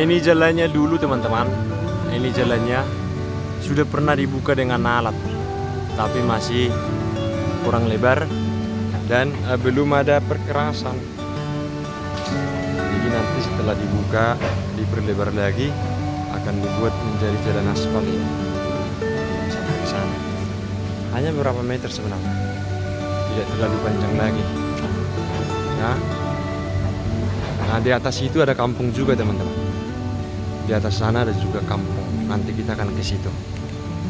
ini jalannya dulu teman-teman. Ini jalannya sudah pernah dibuka dengan alat, tapi masih kurang lebar dan belum ada perkerasan. Jadi nanti setelah dibuka, diperlebar lagi, akan dibuat menjadi jalan aspal ini sampai ke sana. Hanya beberapa meter sebenarnya, tidak terlalu panjang lagi. Nah, di atas itu ada kampung juga teman-teman. Di atas sana ada juga kampung. Nanti kita akan ke situ,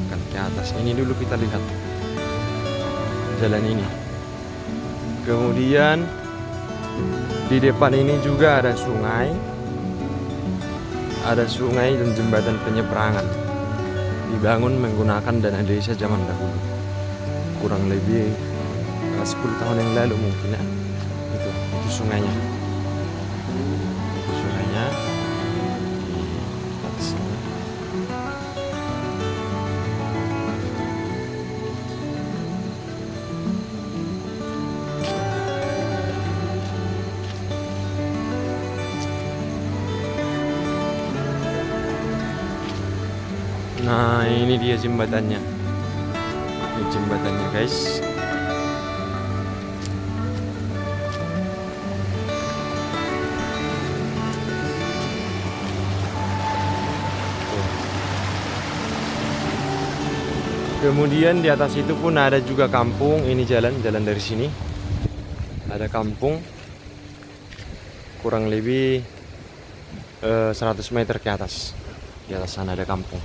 akan ke atas. Ini dulu kita lihat jalan ini. Kemudian di depan ini juga ada sungai. Ada sungai dan jembatan penyeberangan. Dibangun menggunakan dana desa zaman dahulu. Kurang lebih 10 tahun yang lalu mungkin ya. Itu sungainya. Itu sungainya. Nah, ini dia jembatannya. Ini jembatannya, guys. Kemudian di atas itu pun ada juga kampung. Ini jalan dari sini. Ada kampung. Kurang lebih 100 meter ke atas. Di atas sana ada kampung.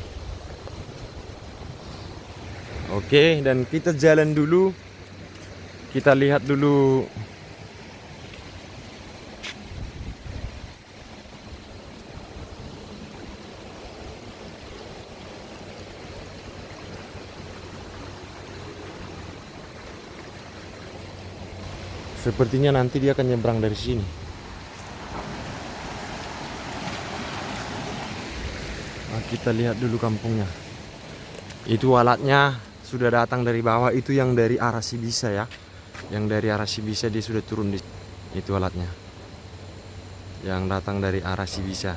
Oke, dan kita jalan dulu. Kita lihat dulu sepertinya nanti dia akan nyebrang dari sini. Nah, kita lihat dulu kampungnya. Itu alatnya sudah datang dari bawah, itu yang dari arah Sibisa ya. Yang dari arah Sibisa dia sudah turun di itu alatnya. Yang datang dari arah Sibisa.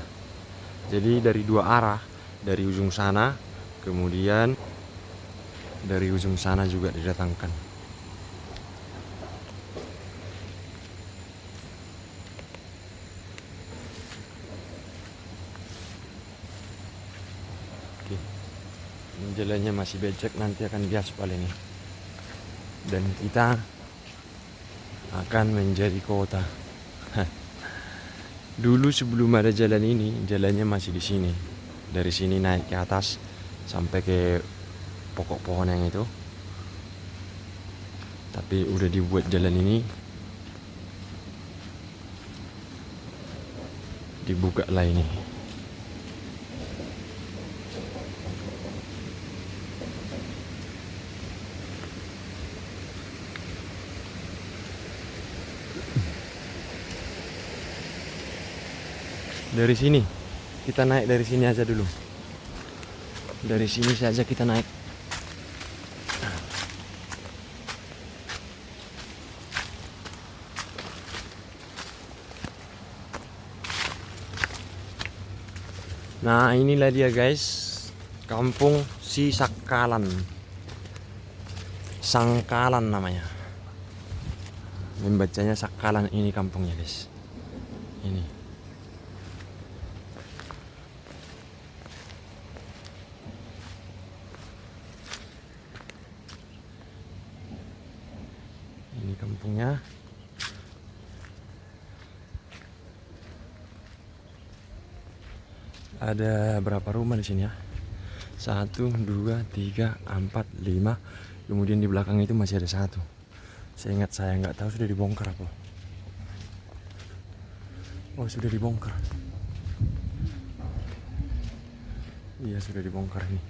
Jadi dari dua arah, dari ujung sana, kemudian dari ujung sana juga didatangkan. Oke. Ini jalannya masih becek, nanti akan diaspal ini. Dan kita akan menjadi kota. Dulu sebelum ada jalan ini, jalannya masih di sini. Dari sini naik ke atas sampai ke pokok pohon yang itu. Tapi udah dibuat jalan ini, dibuka lah ini. Dari sini kita naik, dari sini aja dulu. Dari sini saja kita naik. Nah, inilah dia guys, kampung Sisakalan. Sangkalan namanya. Membacanya Sakalan, ini kampungnya guys. Ini. Ini kampungnya. Ada berapa rumah di sini ya? 1, 2, 3, 4, 5. Kemudian di belakang itu masih ada 1. Seingat saya, nggak tahu sudah dibongkar apa. Oh, sudah dibongkar. Iya, sudah dibongkar ini.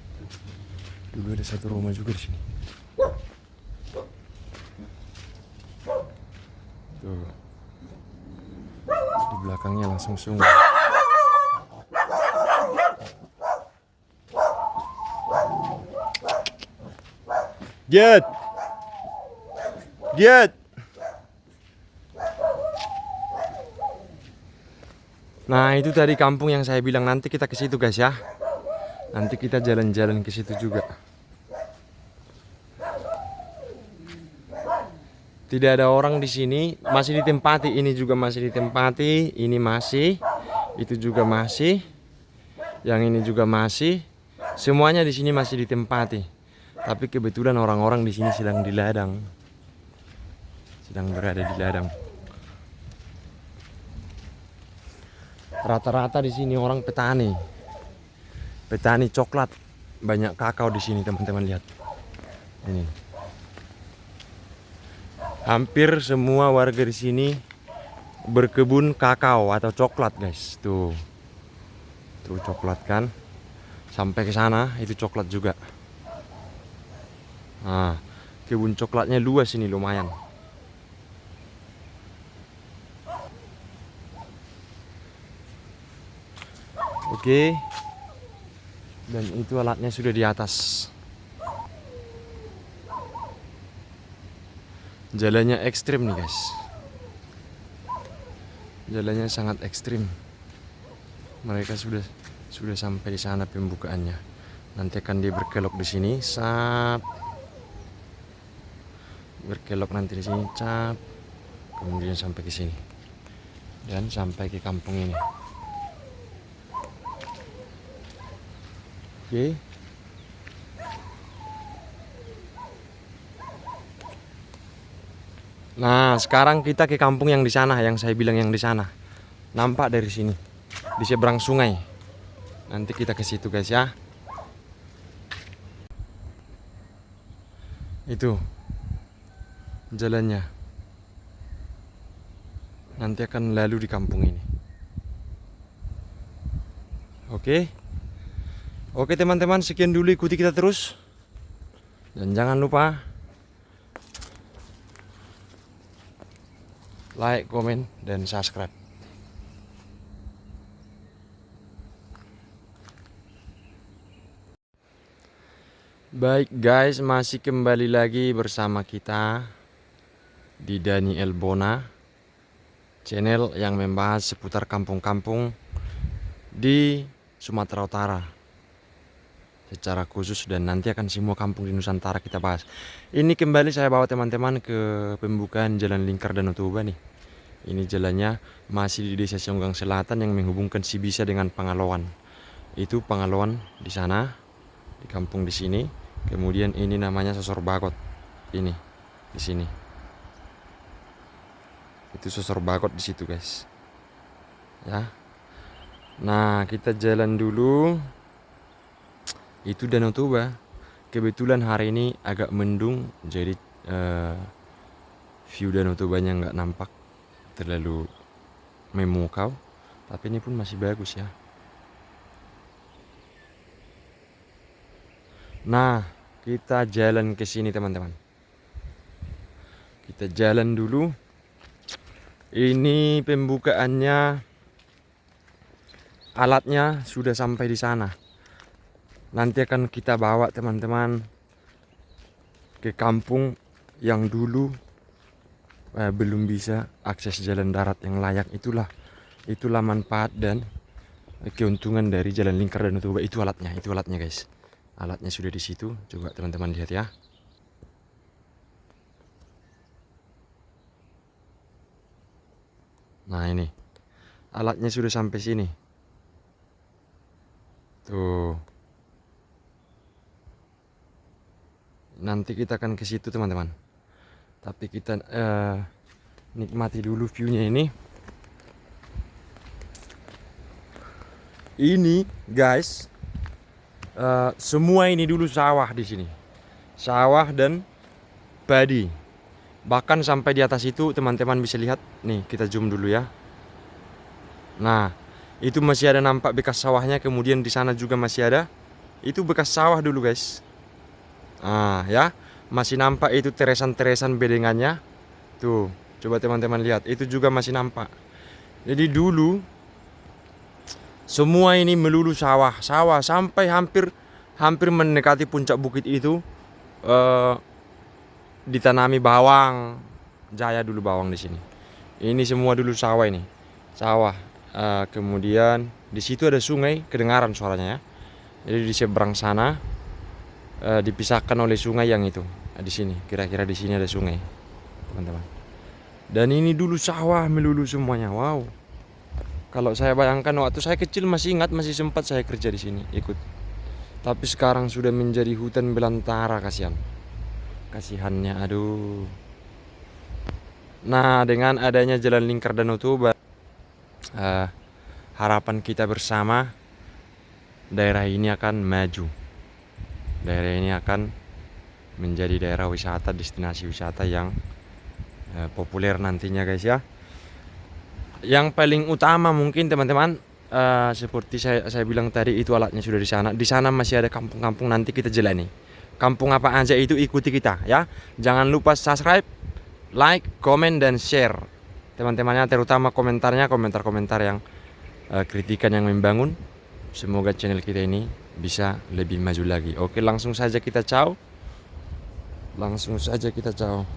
Dulu ada 1 rumah juga di sini. Tuh. Di belakangnya langsung sungai. Get. Nah, itu tadi kampung yang saya bilang, nanti kita ke situ guys ya. Nanti kita jalan-jalan ke situ juga. Tidak ada orang di sini, masih ditempati. Ini juga masih ditempati, ini masih, itu juga masih, yang ini juga masih. Semuanya di sini masih ditempati. Tapi kebetulan orang-orang di sini sedang di ladang, sedang berada di ladang. Rata-rata di sini orang petani, petani coklat, banyak kakao di sini teman-teman lihat. Ini hampir semua warga di sini berkebun kakao atau coklat guys. Tuh coklat kan, sampai ke sana itu coklat juga. Nah, kebun coklatnya luas ini lumayan. Oke. Dan itu alatnya sudah di atas. Jalannya ekstrim nih guys. Jalannya sangat ekstrim. Mereka sudah sampai di sana pembukaannya. Nanti akan dia berkelok di sini, sap. Berkelok nanti di sini, cap. Kemudian sampai ke sini. Dan sampai ke kampung ini. Oke. Nah, sekarang kita ke kampung yang di sana, yang saya bilang yang di sana. Nampak dari sini, di seberang sungai. Nanti kita ke situ guys ya. Itu jalannya. Nanti akan lalu di kampung ini. Oke. Oke teman-teman, sekian dulu, ikuti kita terus. Dan jangan lupa like, komen, dan subscribe. Baik guys, masih kembali lagi bersama kita di Daniel Bona, channel yang membahas seputar kampung-kampung di Sumatera Utara secara khusus, dan nanti akan semua kampung di Nusantara kita bahas. Ini kembali saya bawa teman-teman ke pembukaan Jalan Lingkar Danau Toba nih. Ini jalannya masih di Desa Songgang Selatan yang menghubungkan Sibisa dengan Pangaloan. Itu Pangaloan di sana, di kampung di sini. Kemudian ini namanya Sosor Bagot. Ini di sini. Itu Sosor Bagot di situ, guys. Ya. Nah, kita jalan dulu. Itu Danau Toba. Kebetulan hari ini agak mendung, jadi view Danau Tobanya nggak nampak terlalu memukau, tapi ini pun masih bagus ya. Nah, kita jalan ke sini teman-teman. Kita jalan dulu. Ini pembukaannya, alatnya sudah sampai di sana. Nanti akan kita bawa teman-teman ke kampung yang dulu belum bisa akses jalan darat yang layak. Itulah manfaat dan keuntungan dari Jalan Lingkar Danau Toba. Itu alatnya guys. Alatnya sudah di situ. Coba teman-teman lihat ya. Nah, ini alatnya sudah sampai sini. Tuh. Nanti kita akan ke situ teman-teman. Tapi kita nikmati dulu viewnya ini. Ini guys, semua ini dulu sawah di sini. Sawah dan padi. Bahkan sampai di atas itu teman-teman bisa lihat. Nih, kita zoom dulu ya. Nah, itu masih ada nampak bekas sawahnya. Kemudian di sana juga masih ada. Itu bekas sawah dulu guys. Ah ya, masih nampak itu teresan-teresan bedengannya. Tuh, coba teman-teman lihat, itu juga masih nampak. Jadi dulu semua ini melulu sawah sampai hampir mendekati puncak bukit itu ditanami bawang. Jaya dulu bawang di sini. Ini semua dulu sawah ini. Sawah. Kemudian di situ ada sungai, kedengaran suaranya ya. Jadi di seberang sana dipisahkan oleh sungai yang itu. Di sini, kira-kira di sini ada sungai, teman-teman. Dan ini dulu sawah melulu semuanya. Wow. Kalau saya bayangkan waktu saya kecil masih ingat, masih sempat saya kerja di sini ikut. Tapi sekarang sudah menjadi hutan belantara, kasihan. Kasihannya, aduh. Nah, dengan adanya Jalan Lingkar Danau Toba, harapan kita bersama, daerah ini akan maju. Daerah ini akan menjadi daerah wisata, destinasi wisata yang populer nantinya, guys ya. Yang paling utama mungkin teman-teman, seperti saya bilang tadi, itu alatnya sudah di sana. Di sana masih ada kampung-kampung nanti kita jalani. Kampung apa aja itu ikuti kita ya. Jangan lupa subscribe, like, komen, dan share. Teman-temannya, terutama komentar-komentar yang kritikan yang membangun. Semoga channel kita ini bisa lebih maju lagi. Oke, langsung saja kita ciao. Langsung saja kita ciao.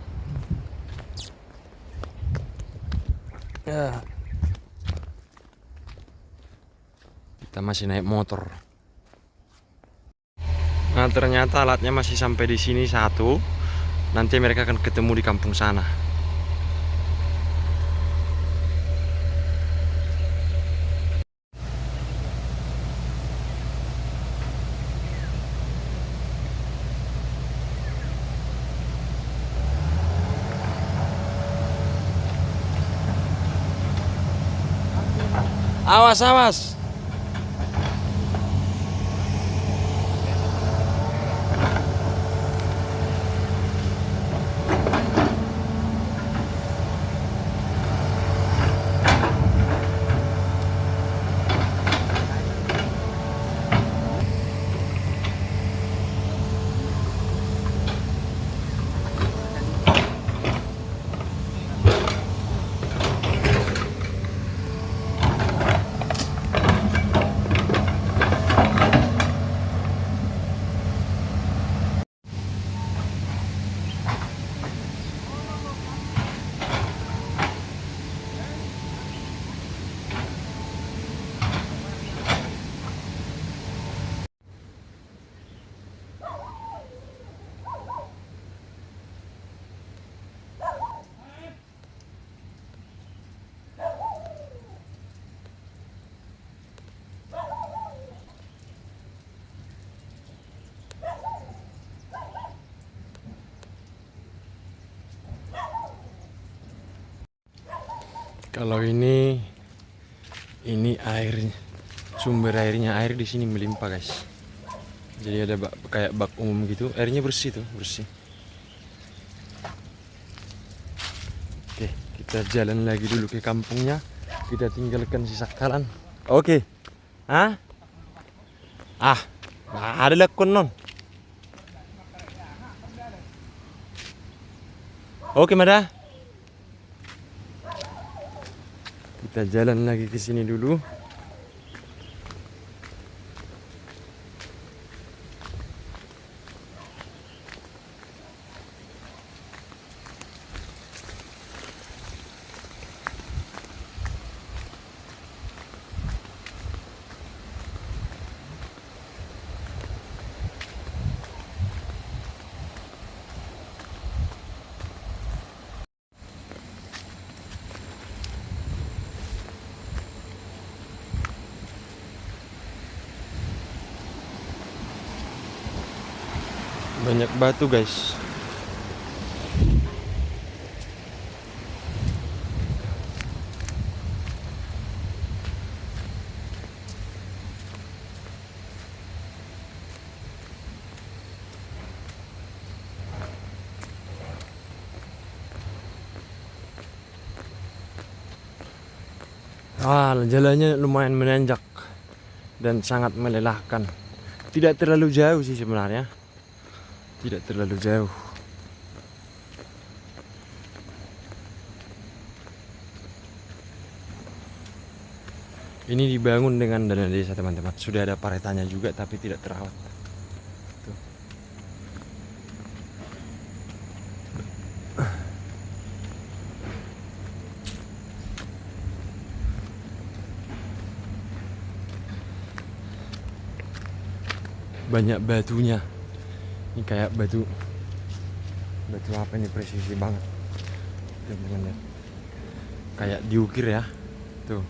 Ya. Kita masih naik motor. Nah, ternyata alatnya masih sampai di sini satu. Nanti mereka akan ketemu di kampung sana. Awas, awas. Kalau ini air, sumber airnya, air di sini melimpah, guys. Jadi ada kayak bak umum gitu, airnya bersih tuh, bersih. Oke, kita jalan lagi dulu ke kampungnya. Kita tinggalkan si Sakalan. Oke. Hah? Ada lekon non. Oke, Mada. Kita jalan lagi ke sini dulu. Banyak batu, guys. Jalannya lumayan menanjak dan sangat melelahkan. Tidak terlalu jauh sih sebenarnya. Tidak terlalu jauh. Ini dibangun dengan dana desa, teman-teman. Sudah ada paretannya juga tapi tidak terawat. Tuh. banyak batunya. Ini kayak batu apa ini, presisi banget teman-teman ya. Kayak diukir ya tuh.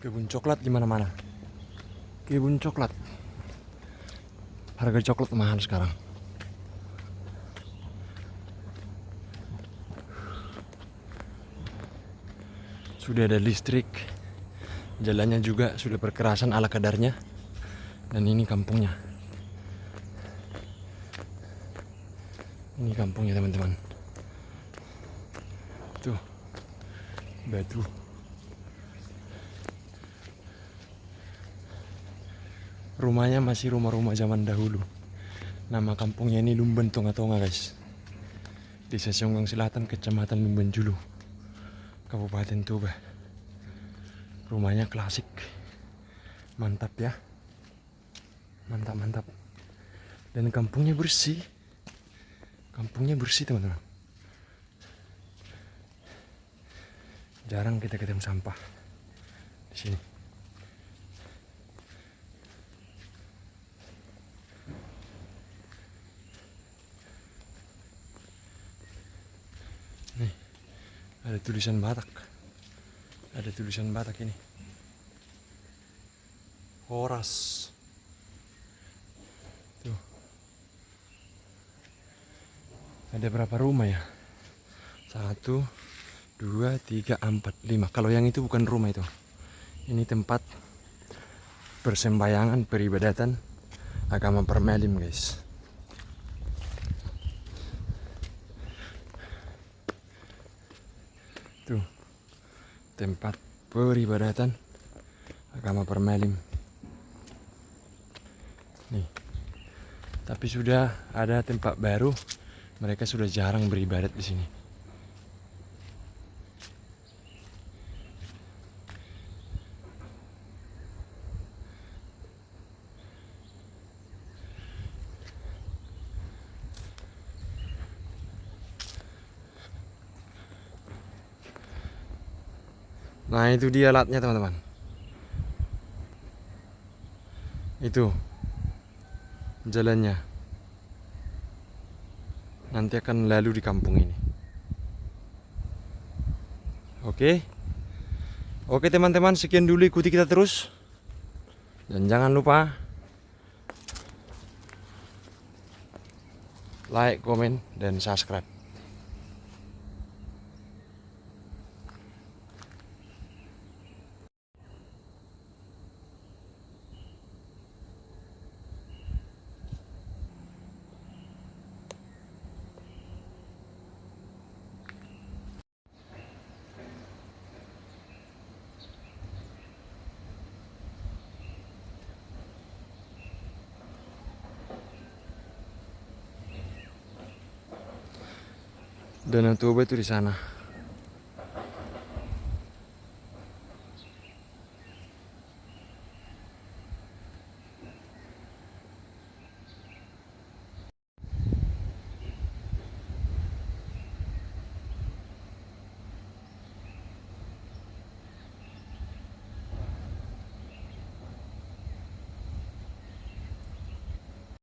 Kebun coklat di mana-mana. Kebun coklat. Harga coklat mahal sekarang. Sudah ada listrik. Jalannya juga sudah berkerasan ala kadarnya. Dan ini kampungnya. Ini kampungnya teman-teman. Tuh. Batu. Rumahnya masih rumah-rumah zaman dahulu. Nama kampungnya ini Lumben Tonga-Tonga guys. Desa Songgang Selatan, Kecamatan Lumben Julu, Kabupaten Toba. Rumahnya klasik. Mantap ya. Mantap. Dan kampungnya bersih. Kampungnya bersih teman-teman. Jarang kita ketemu sampah di sini. Nih, ada tulisan Batak. Ada tulisan Batak ini. Horas. Tuh. Ada berapa rumah ya? 1, 2, 3, 4, 5. Kalau yang itu bukan rumah itu. Ini tempat persembayangan peribadatan agama Permelim guys. Tuh. Tempat peribadatan agama Permelim. Nih. Tapi sudah ada tempat baru. Mereka sudah jarang beribadat di sini. Nah, itu dia alatnya teman-teman. Itu jalannya. Nanti akan lalu di kampung ini. Oke teman-teman, sekian dulu, ikuti kita terus. Dan jangan lupa like, komen, dan subscribe. Danau Toba itu di sana.